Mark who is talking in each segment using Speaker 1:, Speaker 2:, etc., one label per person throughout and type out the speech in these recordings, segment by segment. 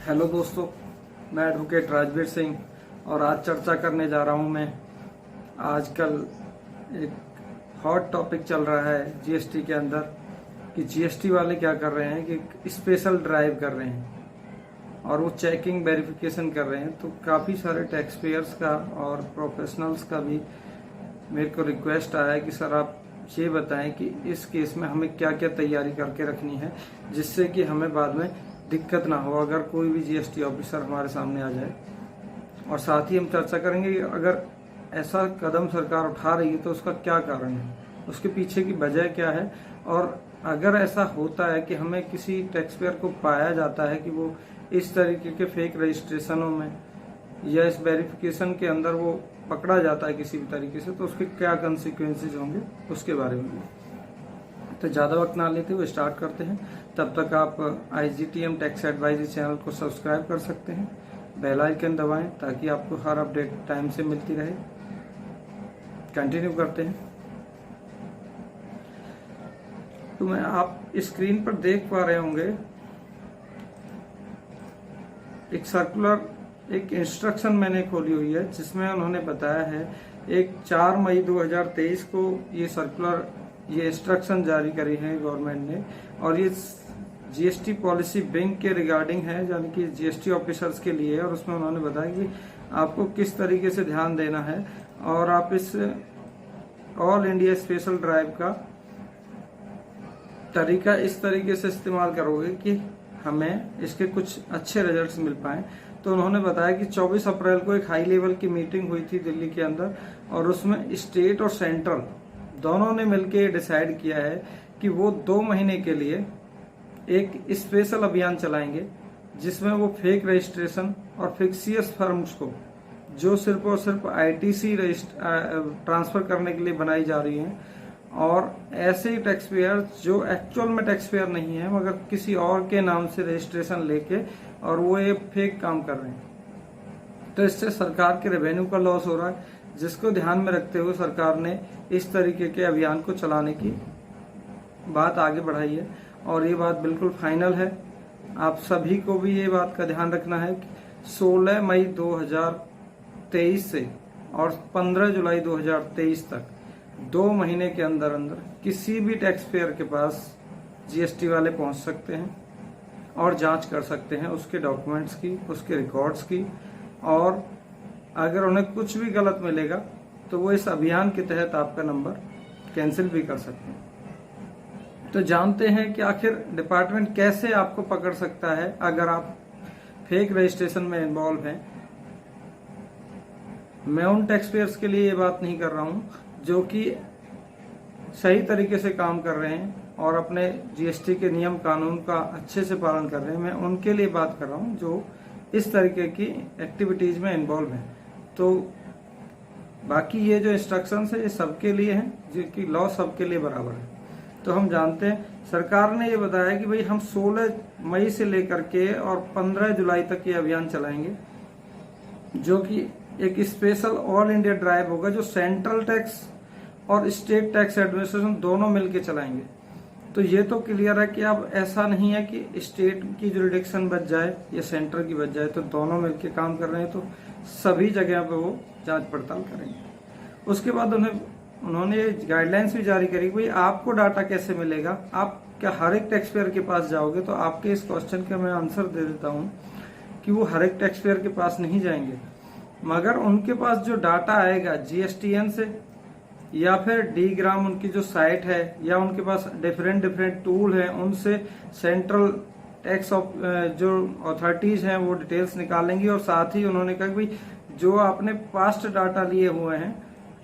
Speaker 1: Hello दोस्तों, मैं advocate Rajveer Singh और आज चर्चा करने जा रहा हूं मैं। आजकल एक हॉट टॉपिक चल रहा है जीएसटी के अंदर कि जीएसटी वाले क्या कर रहे हैं कि स्पेशल ड्राइव कर रहे हैं और वो चेकिंग वेरिफिकेशन कर रहे हैं। तो काफ़ी सारे टैक्स पेयर्स का और प्रोफेशनल्स का भी मेरे को रिक्वेस्ट आया है कि सर आप ये बताएं कि इस केस में हमें क्या क्या तैयारी करके रखनी है जिससे कि हमें बाद में दिक्कत ना हो अगर कोई भी जीएसटी ऑफिसर हमारे सामने आ जाए। और साथ ही हम चर्चा करेंगे कि अगर ऐसा कदम सरकार उठा रही है तो उसका क्या कारण है, उसके पीछे की वजह क्या है, और अगर ऐसा होता है कि हमें किसी टैक्स पेयर को पाया जाता है कि वो इस तरीके के फेक रजिस्ट्रेशनों में या इस वेरिफिकेशन के अंदर वो पकड़ा जाता है किसी भी तरीके से, तो उसके क्या कंसिक्वेंसेज होंगे उसके बारे में भी। तो ज़्यादा वक्त ना लेते हुए स्टार्ट करते हैं। तब तक आप IGTM टैक्स एडवाइजरी चैनल को सब्सक्राइब कर सकते हैं, बेल आइकन दबाएं ताकि आपको हर अपडेट टाइम से मिलती रहे। कंटिन्यू करते हैं। तो मैं आप स्क्रीन पर देख पा रहे होंगे एक सर्कुलर, एक इंस्ट्रक्शन मैंने खोली हुई है जिसमें उन्होंने बताया है एक 4 मई 2023 को ये सर्कुलर, ये इंस्ट्रक्शन जारी करी है गवर्नमेंट ने। और ये जीएसटी पॉलिसी बैंक के रिगार्डिंग है, यानी कि जीएसटी ऑफिसर्स के लिए। और उसमें उन्होंने बताया कि आपको किस तरीके से ध्यान देना है और आप इस ऑल इंडिया स्पेशल ड्राइव का तरीका इस तरीके से इस्तेमाल करोगे कि हमें इसके कुछ अच्छे रिजल्ट्स मिल पाए। तो उन्होंने बताया कि 24 अप्रैल को एक हाई लेवल की मीटिंग हुई थी दिल्ली के अंदर, और उसमें स्टेट और सेंट्रल दोनों ने मिलकर डिसाइड किया है कि वो 2 महीने के लिए एक स्पेशल अभियान चलाएंगे जिसमें वो फेक रजिस्ट्रेशन और फिक्सियस फर्म्स को, जो सिर्फ और सिर्फ ITC ट्रांसफर करने के लिए बनाई जा रही हैं, और ऐसे ही टैक्स पेयर जो एक्चुअल में टैक्स पेयर नहीं है मगर किसी और के नाम से रजिस्ट्रेशन लेके और वो ये फेक काम कर रहे हैं, तो इससे सरकार के रेवेन्यू का लॉस हो रहा है, जिसको ध्यान में रखते हुए सरकार ने इस तरीके के अभियान को चलाने की बात आगे बढ़ाई है। और ये बात बिल्कुल फाइनल है। आप सभी को भी ये बात का ध्यान रखना है कि 16 मई 2023 से और 15 जुलाई 2023 तक 2 महीने के अंदर अंदर किसी भी टैक्स पेयर के पास जीएसटी वाले पहुंच सकते हैं और जांच कर सकते हैं उसके डॉक्यूमेंट्स की, उसके रिकॉर्ड्स की। और अगर उन्हें कुछ भी गलत मिलेगा तो वो इस अभियान के तहत आपका नंबर कैंसिल भी कर सकते हैं। तो जानते हैं कि आखिर डिपार्टमेंट कैसे आपको पकड़ सकता है अगर आप फेक रजिस्ट्रेशन में इन्वॉल्व हैं। मैं उन टैक्स पेयर्स के लिए ये बात नहीं कर रहा हूं जो कि सही तरीके से काम कर रहे हैं और अपने जीएसटी के नियम कानून का अच्छे से पालन कर रहे हैं। मैं उनके लिए बात कर रहा हूं जो इस तरीके की एक्टिविटीज में इन्वॉल्व हैं। तो बाकी ये जो इंस्ट्रक्शंस है ये सबके लिए हैं, जिनकी लॉ सबके लिए बराबर है। तो हम जानते हैं सरकार ने ये बताया कि भाई हम 16 मई से लेकर के और 15 जुलाई तक ये अभियान चलाएंगे, जो कि एक स्पेशल ऑल इंडिया ड्राइव होगा जो सेंट्रल टैक्स और स्टेट टैक्स एडमिनिस्ट्रेशन दोनों मिलकर चलाएंगे। तो ये तो क्लियर है कि अब ऐसा नहीं है कि स्टेट की जुरिडिक्शन बच जाए या सेंटर की बच जाए, तो दोनों मिलकर काम कर रहे हैं, तो सभी जगह पे वो जांच पड़ताल करेंगे। उसके बाद उन्होंने गाइडलाइंस भी जारी करी, भाई आपको डाटा कैसे मिलेगा, आप क्या हर एक टैक्स पेयर के पास जाओगे। तो आपके इस क्वेश्चन का मैं आंसर दे देता हूं कि वो हर एक टैक्स पेयर के पास नहीं जाएंगे, मगर उनके पास जो डाटा आएगा GSTN से या फिर DGRAM उनकी जो साइट है, या उनके पास डिफरेंट टूल है, उनसे सेंट्रल टैक्स जो अथॉरिटीज हैं वो डिटेल्स निकालेंगी। और साथ ही उन्होंने कहा कि भाई जो आपने पास्ट डाटा लिए हुए हैं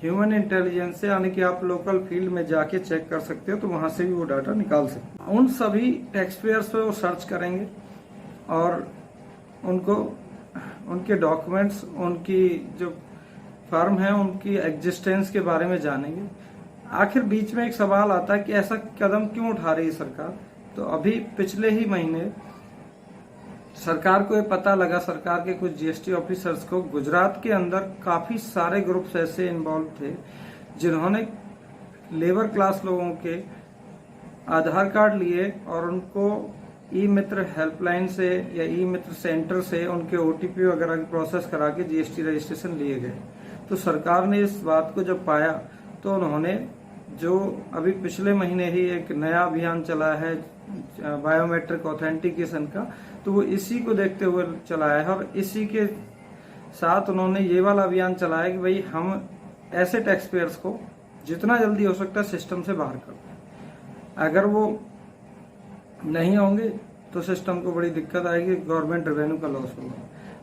Speaker 1: ह्यूमन इंटेलिजेंस से, यानी कि आप लोकल फील्ड में जाके चेक कर सकते हो, तो वहां से भी वो डाटा निकाल सकते हैं। उन सभी टैक्स पेयर्स पे वो सर्च करेंगे और उनको उनके डॉक्यूमेंट्स, उनकी जो फर्म है उनकी एग्जिस्टेंस के बारे में जानेंगे। आखिर बीच में एक सवाल आता है कि ऐसा कदम क्यों उठा रही है सरकार। तो अभी पिछले ही महीने सरकार को ये पता लगा, सरकार के कुछ जीएसटी ऑफिसर्स को, गुजरात के अंदर काफी सारे ग्रुप्स ऐसे इन्वॉल्व थे जिन्होंने लेबर क्लास लोगों के आधार कार्ड लिए और उनको ई मित्र हेल्पलाइन से या ई मित्र सेंटर से उनके OTP वगैरह की प्रोसेस करा के GST रजिस्ट्रेशन लिए गए। तो सरकार ने इस बात को जब पाया तो उन्होंने जो अभी पिछले महीने ही एक नया अभियान चला है बायोमेट्रिक ऑथेंटिकेशन का, तो वो इसी को देखते हुए चलाया है और इसी के साथ उन्होंने ये वाला अभियान चलाया कि भाई हम ऐसे टैक्स पेयर्स को जितना जल्दी हो सकता है सिस्टम से बाहर कर दें। अगर वो नहीं होंगे तो सिस्टम को बड़ी दिक्कत आएगी, गवर्नमेंट रेवेन्यू का लॉस होगा।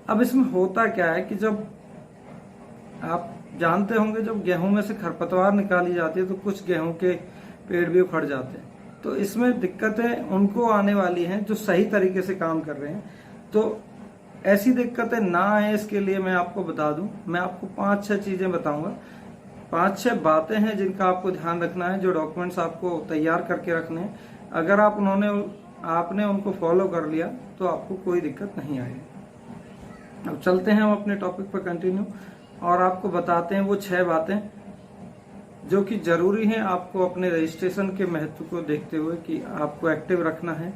Speaker 1: अब इसमें होता क्या है कि जब आप जानते होंगे जब गेहूं में से खरपतवार निकाली जाती है तो कुछ गेहूं के पेड़ भी उखड़ जाते हैं। तो इसमें दिक्कतें उनको आने वाली हैं जो सही तरीके से काम कर रहे हैं। तो ऐसी दिक्कतें ना आए इसके लिए मैं आपको बता दूं, मैं आपको 5-6 चीजें बताऊंगा, 5-6 बातें हैं जिनका आपको ध्यान रखना है, जो डॉक्यूमेंट्स आपको तैयार करके रखने हैं। अगर आपने उनको फॉलो कर लिया तो आपको कोई दिक्कत नहीं आएगी। अब चलते हैं हम अपने टॉपिक पर कंटिन्यू और आपको बताते हैं वो 6 बातें जो कि जरूरी हैं आपको अपने रजिस्ट्रेशन के महत्व को देखते हुए कि आपको एक्टिव रखना है।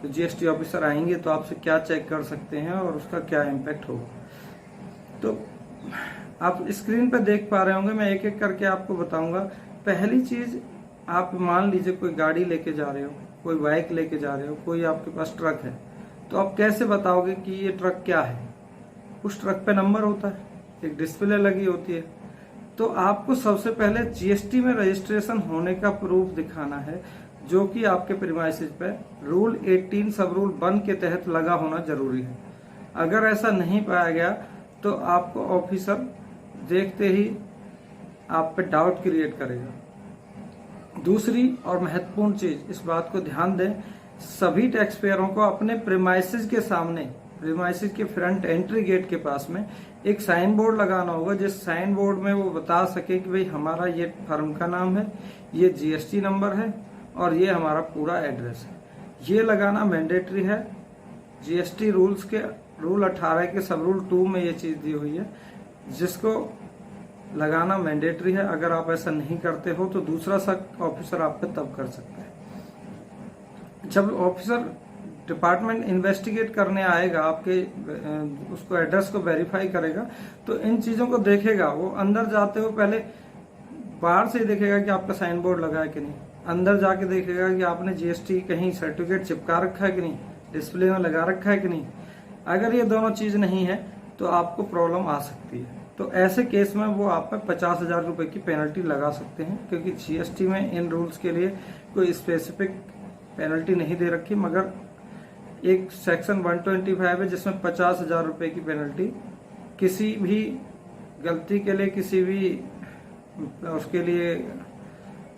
Speaker 1: तो GST ऑफिसर आएंगे तो आपसे क्या चेक कर सकते हैं और उसका क्या इम्पैक्ट होगा। तो आप स्क्रीन पर देख पा रहे होंगे, मैं एक एक करके आपको बताऊंगा। पहली चीज, आप मान लीजिए कोई गाड़ी लेके जा रहे हो, कोई बाइक लेके जा रहे हो, कोई आपके पास ट्रक है, तो आप कैसे बताओगे कि ये ट्रक क्या है? उस ट्रक पे नंबर होता है, एक डिस्प्ले लगी होती है। तो आपको सबसे पहले GST में रजिस्ट्रेशन होने का प्रूफ दिखाना है, जो कि आपके प्रीमाइसेस पे रूल 18 सब रूल 1 के तहत लगा होना जरूरी है। अगर ऐसा नहीं पाया गया तो आपको ऑफिसर देखते ही आप पे डाउट क्रिएट करेगा। दूसरी और महत्वपूर्ण चीज, इस बात को ध्यान दें, सभी टैक्स पेयरों को अपने प्रीमाइसेस के सामने, प्रीमाइसेस के फ्रंट एंट्री गेट के पास में एक साइन बोर्ड लगाना होगा, जिस साइन बोर्ड में वो बता सके कि भाई हमारा ये फर्म का नाम है, ये GST नंबर है और ये हमारा पूरा एड्रेस है। ये लगाना मैंडेटरी है। GST रूल्स के रूल 18 के सब रूल 2 में ये चीज दी हुई है, जिसको लगाना मैंडेटरी है। अगर आप ऐसा नहीं करते हो तो दूसरा शक ऑफिसर आप पे तब कर सकता है। जब ऑफिसर डिपार्टमेंट इन्वेस्टिगेट करने आएगा, आपके उसको एड्रेस को वेरीफाई करेगा, तो इन चीजों को देखेगा। वो अंदर जाते हो पहले बाहर से ही देखेगा कि आपका साइन बोर्ड लगा है कि नहीं, अंदर जाके देखेगा कि आपने GST कहीं सर्टिफिकेट चिपका रखा है कि नहीं, डिस्प्ले में लगा रखा है कि नहीं। अगर ये दोनों चीज नहीं है तो आपको प्रॉब्लम आ सकती है। तो ऐसे केस में वो आप पर 50,000 रुपए की पेनल्टी लगा सकते हैं, क्योंकि GST में इन रूल्स के लिए कोई स्पेसिफिक पेनल्टी नहीं दे रखी, मगर एक सेक्शन 125 है जिसमें 50,000 रुपए की पेनल्टी किसी भी गलती के लिए, किसी भी उसके लिए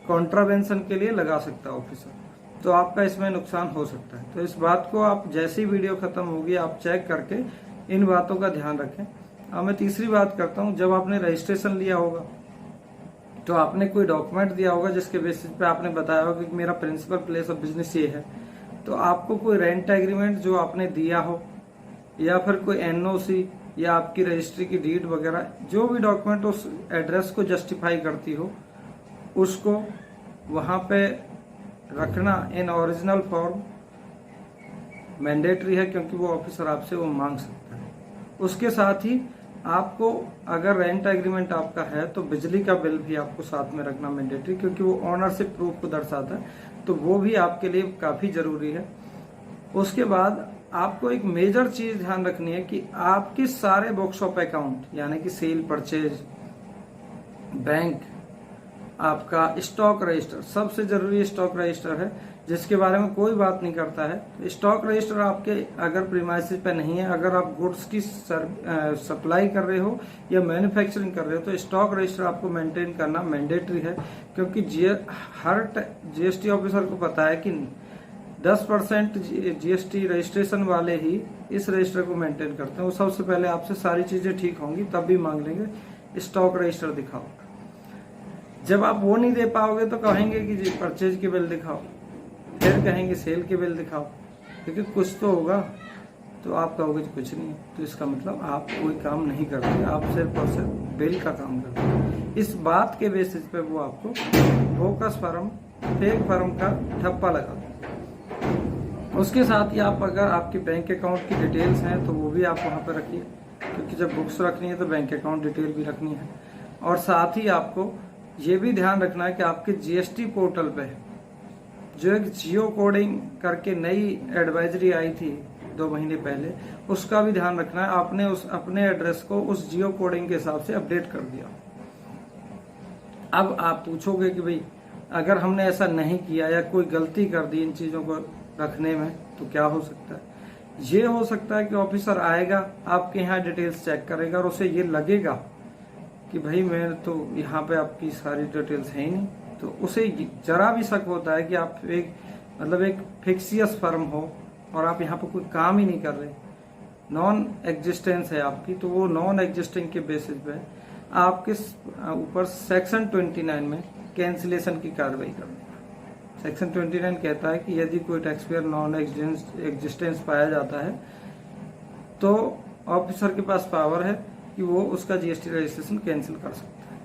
Speaker 1: कॉन्ट्रावेंशन के लिए लगा सकता है ऑफिसर। तो आपका इसमें नुकसान हो सकता है। तो इस बात को आप जैसी वीडियो खत्म होगी आप चेक करके इन बातों का ध्यान रखें। अब मैं तीसरी बात करता हूं, जब आपने रजिस्ट्रेशन लिया होगा तो आपने कोई डॉक्यूमेंट दिया होगा जिसके बेसिस पे आपने बताया होगा कि मेरा प्रिंसिपल प्लेस ऑफ बिजनेस ये है। तो आपको कोई रेंट एग्रीमेंट जो आपने दिया हो या फिर कोई NOC या आपकी रजिस्ट्री की डीड वगैरह, जो भी डॉक्यूमेंट उस एड्रेस को जस्टिफाई करती हो, उसको वहां पे रखना इन ओरिजिनल फॉर्म मैंडेटरी है, क्योंकि वो ऑफिसर आपसे वो मांग सकता है। उसके साथ ही आपको अगर रेंट एग्रीमेंट आपका है तो बिजली का बिल भी आपको साथ में रखना मैंडेटरी, क्योंकि वो ओनरशिप प्रूफ को दर्शाता है, तो वो भी आपके लिए काफी जरूरी है। उसके बाद आपको एक मेजर चीज ध्यान रखनी है कि आपके सारे बुक्स ऑफ अकाउंट, यानी कि सेल, परचेज, बैंक, आपका स्टॉक रजिस्टर, सबसे जरूरी स्टॉक रजिस्टर है, जिसके बारे में कोई बात नहीं करता है। स्टॉक रजिस्टर आपके अगर प्रीमाइसेस पे नहीं है, अगर आप गुड्स की सप्लाई कर रहे हो या मैन्युफैक्चरिंग कर रहे हो, तो स्टॉक रजिस्टर आपको मेंटेन करना मैंडेटरी है, क्योंकि हर GST ऑफिसर को पता है कि 10% GST रजिस्ट्रेशन वाले ही इस रजिस्टर को मेंटेन करते हैं। वो सबसे पहले आपसे सारी चीजें ठीक होंगी तब भी मांग लेंगे स्टॉक रजिस्टर दिखाओ। जब आप वो नहीं दे पाओगे तो कहेंगे कि जी परचेज के बिल दिखाओ, फिर कहेंगे सेल के बिल दिखाओ, क्योंकि कुछ तो होगा। तो आप कहोगे कुछ नहीं, तो इसका मतलब आप कोई काम नहीं करते, आप सिर्फ और सिर्फ बिल का काम करते हैं। इस बात के बेसिस पे वो आपको बोगस फर्म, फेक फर्म का ठप्पा लगा। उसके साथ ही आप अगर आपके बैंक अकाउंट की डिटेल्स हैं तो वो भी आप वहाँ पर रखिए, क्योंकि जब बुक्स रखनी है तो बैंक अकाउंट डिटेल भी रखनी है। और साथ ही आपको ये भी ध्यान रखना है कि आपके जीएसटी पोर्टल पे जो एक जियो कोडिंग करके नई एडवाइजरी आई थी 2 महीने पहले, उसका भी ध्यान रखना है। आपने उस अपने एड्रेस को उस जियो कोडिंग के हिसाब से अपडेट कर दिया। अब आप पूछोगे कि भाई अगर हमने ऐसा नहीं किया या कोई गलती कर दी इन चीजों को रखने में तो क्या हो सकता है? ये हो सकता है कि ऑफिसर आएगा, आपके यहाँ डिटेल्स चेक करेगा और उसे ये लगेगा कि भाई मैं तो यहाँ पे आपकी सारी डिटेल्स है ही नहीं, तो उसे जरा भी शक होता है कि आप एक फिक्सियस फर्म हो और आप यहाँ पे कोई काम ही नहीं कर रहे, नॉन एग्जिस्टेंस है आपकी, तो वो नॉन एग्जिस्टिंग के बेसिस पे आपके ऊपर सेक्शन 29 में कैंसिलेशन की कार्रवाई कर देगा। सेक्शन 29 कहता है कि यदि कोई टैक्स पेयर नॉन एग्जिस्टेंस पाया जाता है तो ऑफिसर के पास पावर है कि वो उसका जीएसटी रजिस्ट्रेशन कैंसिल कर सकता है।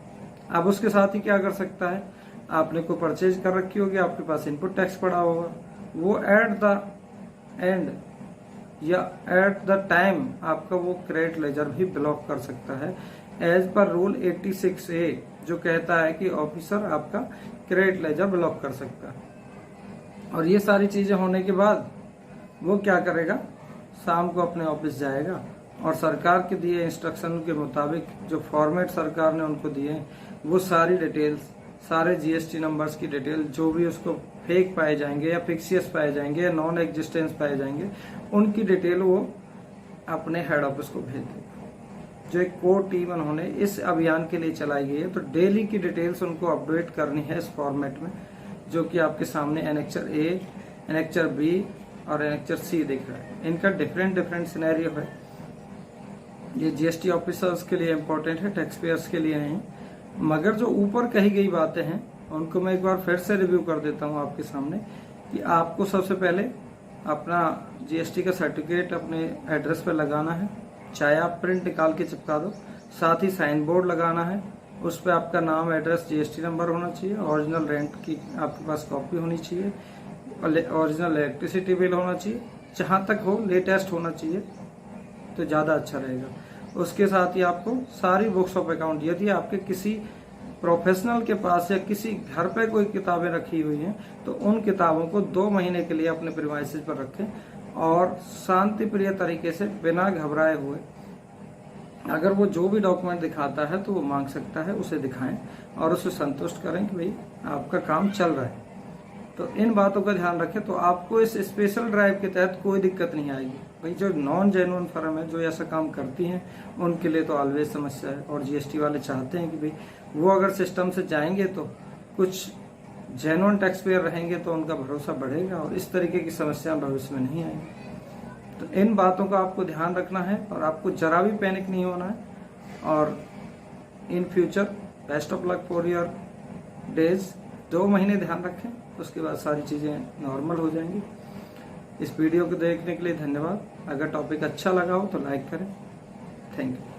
Speaker 1: अब उसके साथ ही क्या कर सकता है, आपने कोई परचेज कर रखी होगी, आपके पास इनपुट टैक्स पड़ा होगा, वो एट द एंड या एट द टाइम आपका वो क्रेडिट लेजर भी ब्लॉक कर सकता है, एज पर रूल 86A जो कहता है कि ऑफिसर आपका क्रेडिट लेजर ब्लॉक कर सकता है। और ये सारी चीजें होने के बाद वो क्या करेगा, शाम को अपने ऑफिस जाएगा और सरकार के दिए इंस्ट्रक्शन के मुताबिक जो फॉर्मेट सरकार ने उनको दिए वो सारी डिटेल्स, सारे जीएसटी नंबर्स की डिटेल जो भी उसको फेक पाए जाएंगे या फिक्सियस पाए जाएंगे या नॉन एग्जिस्टेंस पाए जाएंगे, उनकी डिटेल वो अपने हेड ऑफिस को भेज देगा। जो एक कोर टीम उन्होंने इस अभियान के लिए चलाई गई है, तो डेली की डिटेल्स उनको अपडेट करनी है इस फॉर्मेट में, जो कि आपके सामने एनेक्चर ए, एनेक्चर बी और एनेक्चर सी दिख रहा है। इनका डिफरेंट सिनेरियो है। ये जीएसटी ऑफिसर्स के लिए इम्पोर्टेंट है, टैक्स पेयर्स के लिए नहीं। मगर जो ऊपर कही गई बातें हैं उनको मैं एक बार फिर से रिव्यू कर देता हूं आपके सामने कि आपको सबसे पहले अपना जीएसटी का सर्टिफिकेट अपने एड्रेस पर लगाना है, चाहे आप प्रिंट निकाल के चिपका दो। साथ ही साइन बोर्ड लगाना है, उस पर आपका नाम, एड्रेस, जीएसटी नंबर होना चाहिए, ओरिजिनल रेंट की आपके पास कॉपी होनी चाहिए, ओरिजिनल इलेक्ट्रिसिटी बिल होना चाहिए, जहां तक हो लेटेस्ट होना चाहिए तो ज्यादा अच्छा रहेगा। उसके साथ ही आपको सारी बुक्स ऑफ अकाउंट, यदि आपके किसी प्रोफेशनल के पास या किसी घर पे कोई किताबें रखी हुई हैं तो उन किताबों को 2 महीने के लिए अपने प्रीमाइसेस पर रखें और शांति प्रिय तरीके से बिना घबराए हुए, अगर वो जो भी डॉक्यूमेंट दिखाता है तो वो मांग सकता है, उसे दिखाएं और उसे संतुष्ट करें कि भाई आपका काम चल रहा है। तो इन बातों का ध्यान रखें तो आपको इस स्पेशल ड्राइव के तहत कोई दिक्कत नहीं आएगी। भाई जो नॉन जेन्युइन फर्म है, जो ऐसा काम करती हैं, उनके लिए तो ऑलवेज समस्या है। और जीएसटी वाले चाहते हैं कि भाई वो अगर सिस्टम से जाएंगे तो कुछ जेन्युइन टैक्स पेयर रहेंगे तो उनका भरोसा बढ़ेगा और इस तरीके की समस्या भविष्य में नहीं आएंगी। तो इन बातों का आपको ध्यान रखना है और आपको जरा भी पैनिक नहीं होना है। और in future best of luck for your days. 2 महीने ध्यान रखें, उसके बाद सारी चीजें नॉर्मल हो जाएंगी। इस वीडियो को देखने के लिए धन्यवाद। अगर टॉपिक अच्छा लगा हो तो लाइक करें। Thank you.